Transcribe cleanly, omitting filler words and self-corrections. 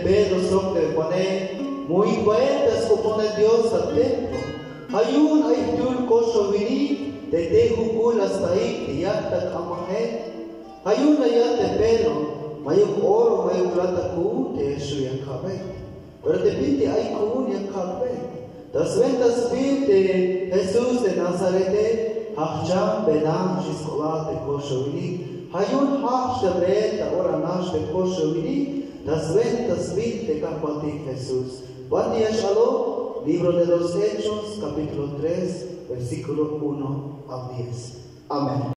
Pedro sobre pone muy cuentas que pone Dios al templo. Ayun ay tul ko sovini de te hukul hasta ahí ya tak amahe. Ayun ayat de Pedro mayuk oro mayuk plata ku te su ya kabe. Pero te pinte ay ku ya kabe. Das ventas de Jesús de Nazaret hacham benam chiscolate ko sovini. Ayun hach de beta ora nash de ko sovini. Das ventas de Carpati Jesús. Buen día, Shalom. Libro de los Hechos, capítulo 3, versículo 1 al 10. Amén.